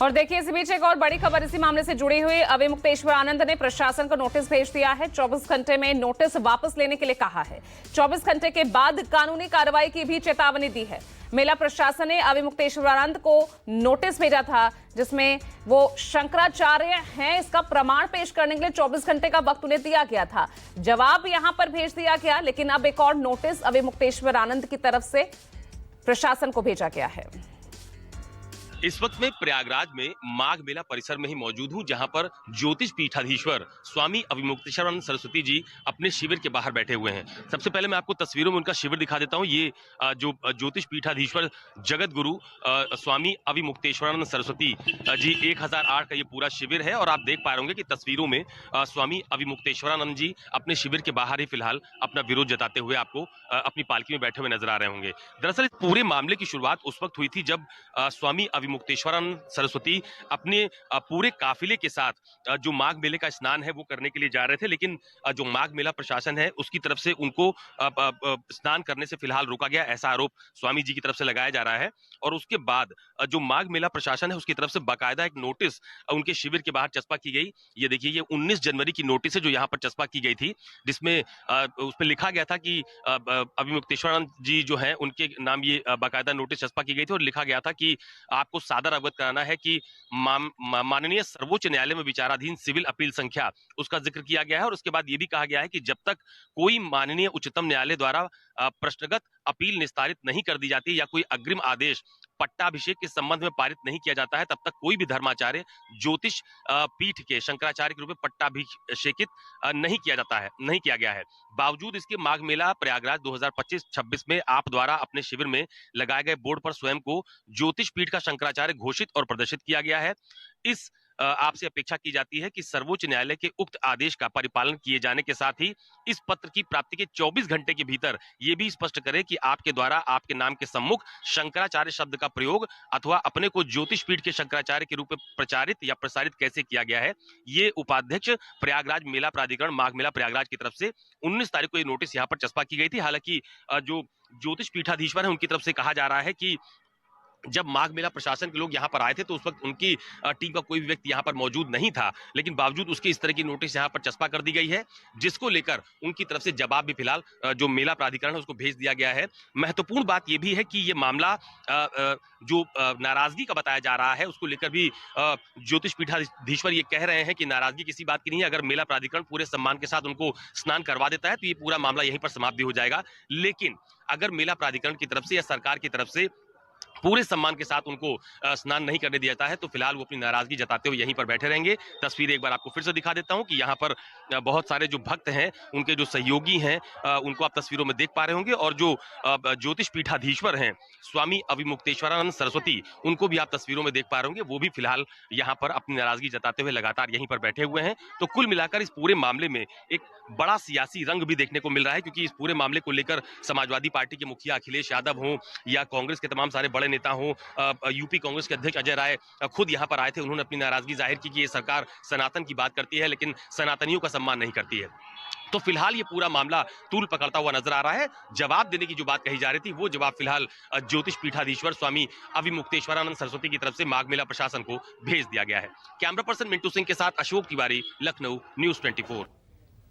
और देखिए इसी बीच एक और बड़ी खबर इसी मामले से जुड़ी हुई। अविमुक्तेश्वर आनंद ने प्रशासन को नोटिस भेज दिया है। 24 घंटे में नोटिस वापस लेने के लिए कहा है। 24 घंटे के बाद कानूनी कार्रवाई की भी चेतावनी दी है। मेला प्रशासन ने अविमुक्तेश्वर आनंद को नोटिस भेजा था जिसमें वो शंकराचार्य हैं इसका प्रमाण पेश करने के लिए 24 घंटे का वक्त उन्हें दिया गया था। जवाब यहां पर भेज दिया गया, लेकिन अब एक और नोटिस अविमुक्तेश्वर आनंद की तरफ से प्रशासन को भेजा गया है। इस वक्त मैं प्रयागराज में माघ मेला परिसर में ही मौजूद हूं, जहां पर ज्योतिष पीठाधीश्वर स्वामी अविमुक्तेश्वरानंद सरस्वती जी अपने शिविर के बाहर बैठे हुए हैं। सबसे पहले मैं आपको तस्वीरों में उनका शिविर दिखा देता हूं। ये जो ज्योतिष पीठाधीश्वर जगत गुरु स्वामी अविमुक्तेश्वरानंद सरस्वती जी 1008 का ये पूरा शिविर है और आप देख पा रहे होंगे कि तस्वीरों में स्वामी अविमुक्तेश्वरानंद जी अपने शिविर के बाहर ही फिलहाल अपना विरोध जताते हुए आपको अपनी पालकी में बैठे हुए नजर आ रहे होंगे। दरअसल इस पूरे मामले की शुरुआत उस वक्त हुई थी जब स्वामी मुक्तेश्वरानंद सरस्वती अपने पूरे काफिले के साथ जो माघ मेले का स्नान है वो करने के लिए जा रहे थे, लेकिन जो माघ मेला प्रशासन है उसकी तरफ से उनको स्नान करने से फिलहाल रोका गया, ऐसा आरोप स्वामी जी की तरफ से लगाया जा रहा है। और उसके बाद जो माघ मेला प्रशासन है उसकी तरफ से बाकायदा एक नोटिस उनके शिविर के बाहर चस्पा की गई। ये देखिए, ये 19 जनवरी की नोटिस है जो यहाँ पर चस्पा की गई थी, जिसमें उस पर लिखा गया था कि अविमुक्तेश्वरानंद जी जो है उनके नाम ये बाकायदा नोटिस चस्पा की गई थी और लिखा गया था कि आपको सादर अवगत कराना है कि माननीय सर्वोच्च न्यायालय में विचाराधीन सिविल अपील संख्या उसका जिक्र किया गया है। और उसके बाद ये भी कहा गया है कि जब तक कोई माननीय उच्चतम न्यायालय द्वारा प्रश्नगत अपील निस्तारित नहीं कर दी जाती या कोई अग्रिम आदेश पट्टाभिषेक के संबंध में पारित नहीं किया जाता है, तब तक कोई भी धर्माचार्य ज्योतिष पीठ के शंकराचार्य के रूप में पट्टाभिषेकित नहीं किया गया है। बावजूद इसके माघ मेला प्रयागराज 2025-26 में आप द्वारा अपने शिविर में लगाए गए बोर्ड पर स्वयं को ज्योतिष पीठ का शंकराचार्य घोषित और प्रदर्शित किया गया है। इस आपसे अपेक्षा की जाती है कि सर्वोच्च न्यायालय के उक्त आदेश का परिपालन किए जाने के साथ ही इस पत्र की प्राप्ति के 24 घंटे के भीतर यह भी स्पष्ट करें कि आपके द्वारा आपके नाम के सम्मुख शंकराचार्य शब्द का प्रयोग अथवा अपने को ज्योतिष पीठ के शंकराचार्य के रूप में प्रचारित या प्रसारित कैसे किया गया है। ये उपाध्यक्ष प्रयागराज मेला प्राधिकरण माघ मेला प्रयागराज की तरफ से 19 तारीख को ये नोटिस यहाँ पर चस्पा की गई थी। हालांकि जो ज्योतिष पीठाधीश्वर है उनकी तरफ से कहा जा रहा है कि जब माघ मेला प्रशासन के लोग यहाँ पर आए थे तो उस वक्त उनकी टीम का कोई भी व्यक्ति यहाँ पर मौजूद नहीं था, लेकिन बावजूद उसके इस तरह की नोटिस यहाँ पर चस्पा कर दी गई है, जिसको लेकर उनकी तरफ से जवाब भी फिलहाल जो मेला प्राधिकरण है उसको भेज दिया गया है। महत्वपूर्ण बात यह भी है कि ये मामला जो नाराजगी का बताया जा रहा है उसको लेकर भी ज्योतिष पीठाधीश्वर ये कह रहे हैं कि नाराजगी किसी बात की नहीं है। अगर मेला प्राधिकरण पूरे सम्मान के साथ उनको स्नान करवा देता है तो ये पूरा मामला यहीं पर समाप्त भी हो जाएगा, लेकिन अगर मेला प्राधिकरण की तरफ से या सरकार की तरफ से पूरे सम्मान के साथ उनको स्नान नहीं करने दिया जाता है तो फिलहाल वो अपनी नाराजगी जताते हुए यहीं पर बैठे रहेंगे। तस्वीर एक बार आपको फिर से दिखा देता हूं कि यहाँ पर बहुत सारे जो भक्त हैं, उनके जो सहयोगी हैं, उनको आप तस्वीरों में देख पा रहे होंगे और जो ज्योतिष पीठाधीश्वर हैं स्वामी अविमुक्तेश्वरानंद सरस्वती, उनको भी आप तस्वीरों में देख पा रहे होंगे, वो भी फिलहाल यहाँ पर अपनी नाराजगी जताते हुए लगातार यहीं पर बैठे हुए हैं। तो कुल मिलाकर इस पूरे मामले में एक बड़ा सियासी रंग भी देखने को मिल रहा है, क्योंकि इस पूरे मामले को लेकर समाजवादी पार्टी के मुखिया अखिलेश यादव हों या कांग्रेस के तमाम सारे बड़े नेता हों, यूपी कांग्रेस के अध्यक्ष अजय राय खुद यहां पर आए थे। उन्होंने अपनी नाराजगी जाहिर की कि ये सरकार सनातन की बात करती है लेकिन सनातनियों का सम्मान नहीं करती है। तो फिलहाल ये पूरा मामला तूल पकड़ता हुआ नजर आ रहा है। जवाब देने की जो बात कही जा रही थी वो जवाब फिलहाल ज्योतिष पीठाधीश्वर स्वामी अविमुक्तेश्वरानंद सरस्वती की तरफ से माघ मेला प्रशासन को भेज दिया गया है। कैमरा पर्सन मिंटू सिंह के साथ अशोक तिवारी, लखनऊ, न्यूज़ 24।